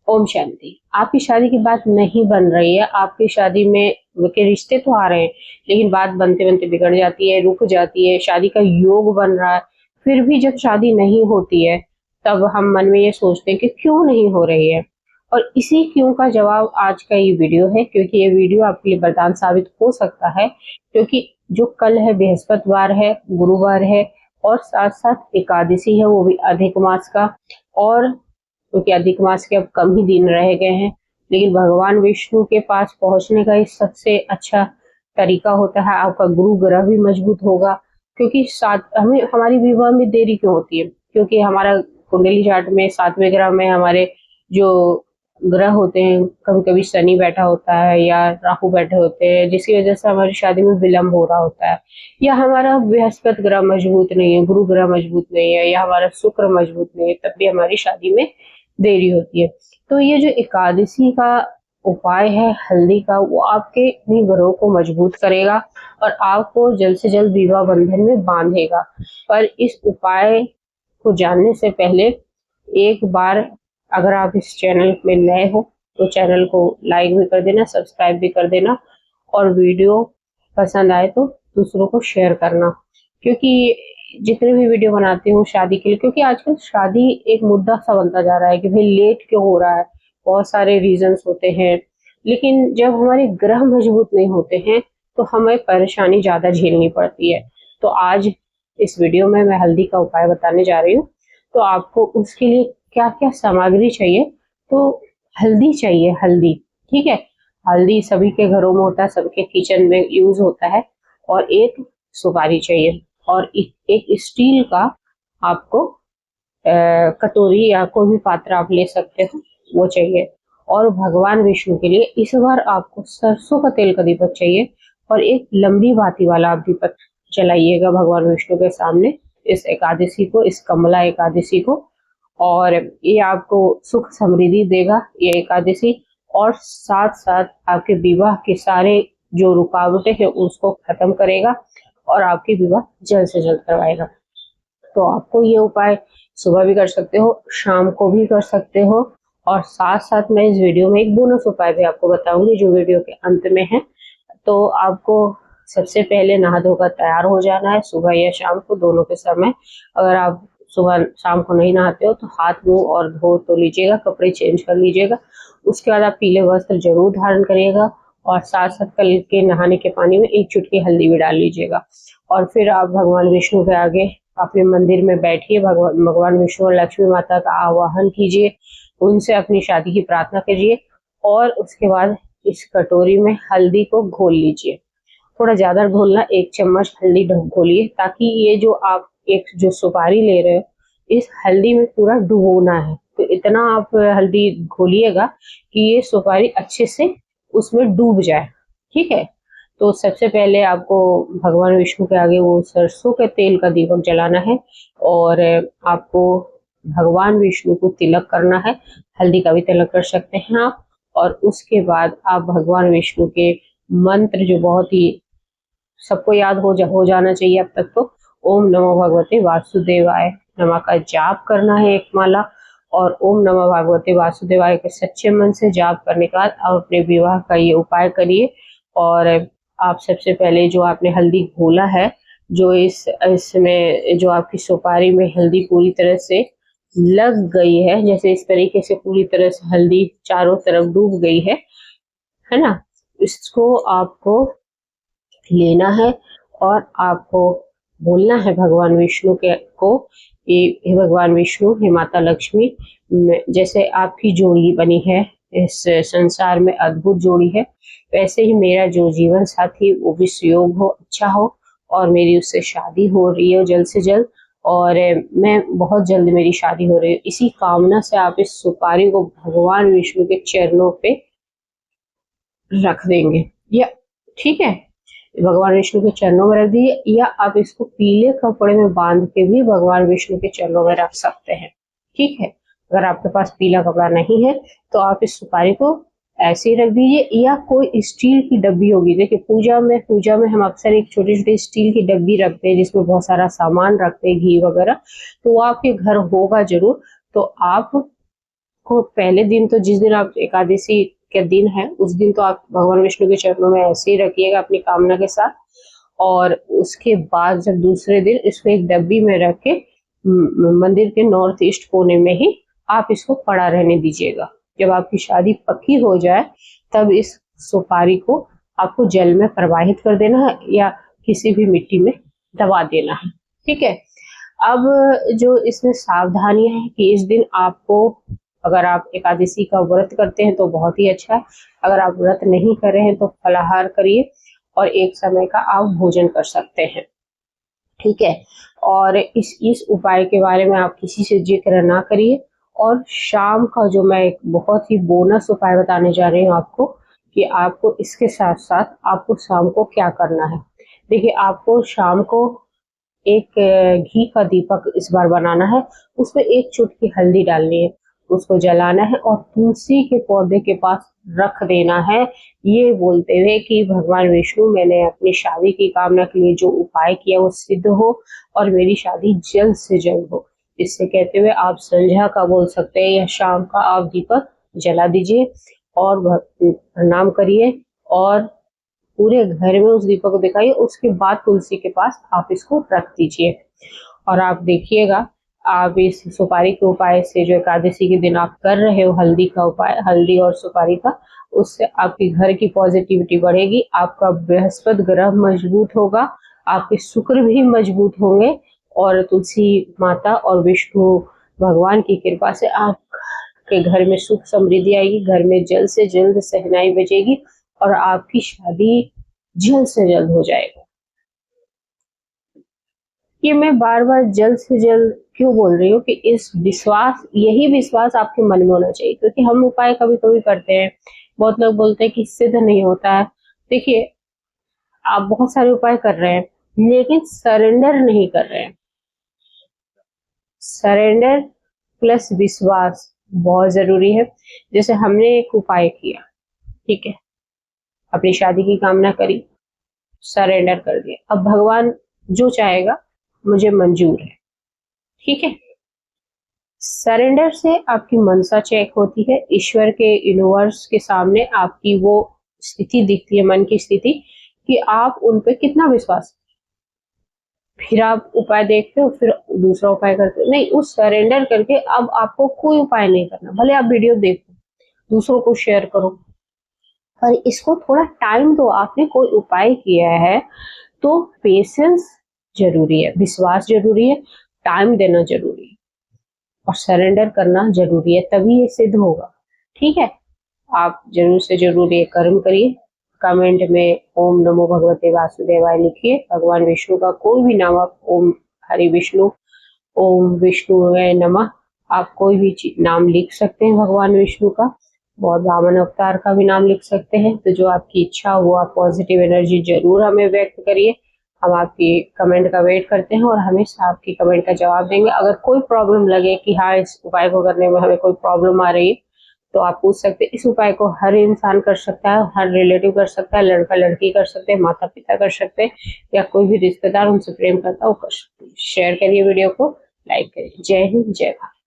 ओम शांति। आपकी शादी की बात नहीं बन रही है, आपकी शादी में के रिश्ते तो आ रहे हैं, लेकिन बात बनते बनते बिगड़ जाती है, रुक जाती है, शादी का योग बन रहा है, फिर भी जब शादी नहीं होती है तब हम मन में ये सोचते हैं कि क्यों नहीं हो रही है। और इसी क्यों का जवाब आज का ये वीडियो है, क्योंकि ये वीडियो आपके लिए वरदान साबित हो सकता है। क्योंकि जो कल है बृहस्पतिवार है, गुरुवार है, और साथ साथ एकादशी है, वो भी अधिक मास का। और क्योंकि अधिक मास के अब कम ही दिन रह गए हैं, लेकिन भगवान विष्णु के पास पहुंचने का ये सबसे अच्छा तरीका होता है, आपका गुरु ग्रह भी मजबूत होगा। क्योंकि सात हमें हमारी विवाह में देरी क्यों होती है? क्योंकि हमारा कुंडली चार्ट में 7वें ग्रह में हमारे जो ग्रह होते हैं, कभी कभी शनि बैठा होता है या राहु बैठे होते हैं, जिसकी वजह से हमारी शादी में विलंब हो रहा होता है। या हमारा बृहस्पति ग्रह मजबूत नहीं है, गुरु ग्रह मजबूत नहीं है, या हमारा शुक्र मजबूत नहीं है, तब भी हमारी शादी में देरी होती है। तो ये जो एकादशी का उपाय है हल्दी का, वो आपके भी ग्रहों को मजबूत करेगा और आपको जल्द से जल्द विवाह बंधन में बांधेगा। पर इस उपाय को जानने से पहले एक बार, अगर आप इस चैनल में नए हो तो चैनल को लाइक भी कर देना, सब्सक्राइब भी कर देना, और वीडियो पसंद आए तो दूसरों को शेयर करना। क्योंकि जितने भी वीडियो बनाती हूँ शादी के लिए, क्योंकि आजकल शादी एक मुद्दा सा बनता जा रहा है कि भाई लेट क्यों हो रहा है, बहुत सारे रीजंस होते हैं। लेकिन जब हमारे ग्रह मजबूत नहीं होते हैं तो हमें परेशानी ज्यादा झेलनी पड़ती है। तो आज इस वीडियो में मैं हल्दी का उपाय बताने जा रही हूँ। तो आपको उसके लिए क्या क्या सामग्री चाहिए? तो हल्दी चाहिए, हल्दी। ठीक है, हल्दी सभी के घरों में होता है, सबके किचन में यूज होता है। और एक सुपारी चाहिए, और एक स्टील का आपको कटोरी या कोई भी पात्र आप ले सकते हो, वो चाहिए। और भगवान विष्णु के लिए इस बार आपको सरसों का तेल का दीपक चाहिए, और एक लंबी बाती वाला आप दीपक जलाइएगा भगवान विष्णु के सामने इस एकादशी को, इस कमला एकादशी को। और ये आपको सुख समृद्धि देगा ये एकादशी, और साथ साथ आपके विवाह के सारे जो रुकावटें हैं उसको खत्म करेगा, और आपकी विवाह जल्द से जल्द करवाएगा। तो आपको ये उपाय सुबह भी कर सकते हो, शाम को भी कर सकते हो, और साथ साथ मैं इस वीडियो में एक बोनस उपाय भी आपको बताऊंगी जो वीडियो के अंत में है। तो आपको सबसे पहले नहा धोकर तैयार हो जाना है, सुबह या शाम को, दोनों के समय। अगर आप सुबह शाम को नहीं नहाते हो तो हाथ मुंह और धो तो लीजिएगा, कपड़े चेंज कर लीजिएगा। उसके बाद आप पीले वस्त्र जरूर धारण करिएगा, और साथ साथ कल के नहाने के पानी में एक चुटकी हल्दी भी डाल लीजिएगा। और फिर आप भगवान विष्णु के आगे अपने मंदिर में बैठिए, भगवान विष्णु और लक्ष्मी माता का आवाहन कीजिए, उनसे अपनी शादी की प्रार्थना कीजिए। और उसके बाद इस कटोरी में हल्दी को घोल लीजिए, थोड़ा ज्यादा घोलना, 1 चम्मच हल्दी घोलिए, ताकि ये जो आप एक जो सुपारी ले रहे हो इस हल्दी में पूरा डुबोना है। तो इतना आप हल्दी घोलिएगा कि ये सुपारी अच्छे से उसमें डूब जाए। ठीक है, तो सबसे पहले आपको भगवान विष्णु के आगे वो सरसों के तेल का दीपक जलाना है, और आपको भगवान विष्णु को तिलक करना है। हल्दी का भी तिलक कर सकते हैं आप। और उसके बाद आप भगवान विष्णु के मंत्र, जो बहुत ही सबको याद हो जाना चाहिए अब तक, तो ओम नमो भगवते वासुदेवाय नमः का जाप करना है एक माला। और ओम नमः भगवते वासुदेवाय के सच्चे मन से जाप करने के बाद आप अपने विवाह का ये उपाय करिए। और आप सबसे पहले जो आपने हल्दी घोला है, जो इसमें जो आपकी सुपारी में हल्दी पूरी तरह से लग गई है, जैसे इस तरीके से पूरी तरह से हल्दी चारों तरफ डूब गई है ना, इसको आपको लेना है। और आपको बोलना है भगवान विष्णु के को, हे भगवान विष्णु, हे माता लक्ष्मी, जैसे आपकी जोड़ी बनी है इस संसार में, अद्भुत जोड़ी है, वैसे ही मेरा जो जीवन साथी वो भी सुयोग हो, अच्छा हो, और मेरी उससे शादी हो रही है जल्द से जल्द, और मैं बहुत जल्द मेरी शादी हो रही है। इसी कामना से आप इस सुपारी को भगवान विष्णु के चरणों पे रख देंगे, या ठीक है, भगवान विष्णु के चरणों में रख दीजिए, या आप इसको पीले कपड़े में बांध के भी भगवान विष्णु के चरणों में रख सकते हैं। ठीक है, अगर आपके पास पीला कपड़ा नहीं है तो आप इस सुपारी को ऐसे ही रख दीजिए, या कोई स्टील की डब्बी होगी। देखिए, पूजा में हम अक्सर एक छोटी छोटी स्टील की डब्बी रखते हैं जिसमें बहुत सारा सामान रखते हैं, घी वगैरह, तो वो आपके घर होगा जरूर। तो आप को पहले दिन तो जिस दिन आप एकादशी के दिन है उस दिन तो आप भगवान विष्णु के चरणों में ऐसे ही रखिएगा अपनी कामना के साथ, और उसके बाद जब दूसरे दिन इसको एक डब्बी में रख के मंदिर के नॉर्थ ईस्ट कोने में ही आप इसको पड़ा रहने दीजिएगा। जब आपकी शादी पक्की हो जाए तब इस सुपारी को आपको जल में प्रवाहित कर देना है या किसी भी मिट्टी में दबा देना है। ठीक है। अब जो इसमें सावधानियां हैं कि इस दिन आपको, अगर आप एकादशी का व्रत करते हैं तो बहुत ही अच्छा है, अगर आप व्रत नहीं कर रहे हैं तो फलाहार करिए और एक समय का आप भोजन कर सकते हैं। ठीक है। और इस उपाय के बारे में आप किसी से जिक्र ना करिए। और शाम का जो मैं एक बहुत ही बोनस उपाय बताने जा रही हूँ आपको, कि आपको इसके साथ साथ आपको शाम को क्या करना है। देखिए, आपको शाम को एक घी का दीपक इस बार बनाना है, उसमें एक चुटकी हल्दी डालनी है, उसको जलाना है और तुलसी के पौधे के पास रख देना है, ये बोलते हुए कि भगवान विष्णु, मैंने अपनी शादी की कामना के लिए जो उपाय किया वो सिद्ध हो और मेरी शादी जल्द से जल्द हो। इससे कहते हुए आप संध्या का बोल सकते हैं या शाम का आप दीपक जला दीजिए और प्रणाम करिए और पूरे घर में उस दीपक को दिखाइए। उसके बाद तुलसी के पास आप इसको रख दीजिए और आप देखिएगा, आप इस सुपारी के उपाय से जो एकादशी के दिन आप कर रहे हो, हल्दी का उपाय, हल्दी और सुपारी का, उससे आपके घर की पॉजिटिविटी बढ़ेगी, आपका बृहस्पति ग्रह मजबूत होगा, आपके शुक्र भी मजबूत होंगे और तुलसी माता और विष्णु भगवान की कृपा से आपके घर में सुख समृद्धि आएगी, घर में जल्द से जल्द शहनाई बजेगी और आपकी शादी जल्द से जल्द हो जाएगा। ये मैं बार बार जल्द से जल्द क्यों बोल रही हूँ कि यही विश्वास आपके मन में होना चाहिए, क्योंकि हम उपाय कभी कभी करते हैं, बहुत लोग बोलते हैं कि सिद्ध नहीं होता है। देखिए, आप बहुत सारे उपाय कर रहे हैं लेकिन सरेंडर नहीं कर रहे हैं। सरेंडर प्लस विश्वास बहुत जरूरी है। जैसे हमने एक उपाय किया, ठीक है, अपनी शादी की कामना करी, सरेंडर कर दिया, अब भगवान जो चाहेगा मुझे मंजूर है। ठीक है। सरेंडर से आपकी मनसा चेक होती है, ईश्वर के, यूनिवर्स के सामने आपकी वो स्थिति दिखती है, मन की स्थिति, कि आप उन पे कितना विश्वास, फिर आप उपाय देखते हो, फिर दूसरा उपाय करते हो। नहीं, उस सरेंडर करके अब आपको कोई उपाय नहीं करना, भले आप वीडियो देखो, दूसरों को शेयर करो, पर इसको थोड़ा टाइम दो। आपने कोई उपाय किया है तो पेशेंस जरूरी है, विश्वास जरूरी है, टाइम देना जरूरी है और सरेंडर करना जरूरी है, तभी ये सिद्ध होगा। ठीक है। आप जरूर से जरूर ये कर्म करिए। कमेंट में ओम नमो भगवते वासुदेवाय लिखिए। भगवान विष्णु का कोई भी नाम, आप ओम हरि विष्णु, ओम विष्णुवे नमः, आप कोई भी नाम लिख सकते हैं भगवान विष्णु का। बहुत वामन अवतार का भी नाम लिख सकते हैं। तो जो आपकी इच्छा हो वो आप पॉजिटिव एनर्जी जरूर हमें व्यक्त करिए। हम आपकी कमेंट का वेट करते हैं और हमेशा आपकी कमेंट का जवाब देंगे। अगर कोई प्रॉब्लम लगे कि हाँ, इस उपाय को करने में हमें कोई प्रॉब्लम आ रही है, तो आप पूछ सकते हैं। इस उपाय को हर इंसान कर सकता है, हर रिलेटिव कर सकता है, लड़का लड़की कर सकते हैं, माता पिता कर सकते हैं, या कोई भी रिश्तेदार उनसे प्रेम करता है वो कर सकते हैं। शेयर करिए वीडियो को, लाइक करिए। जय हिंद, जय भारत।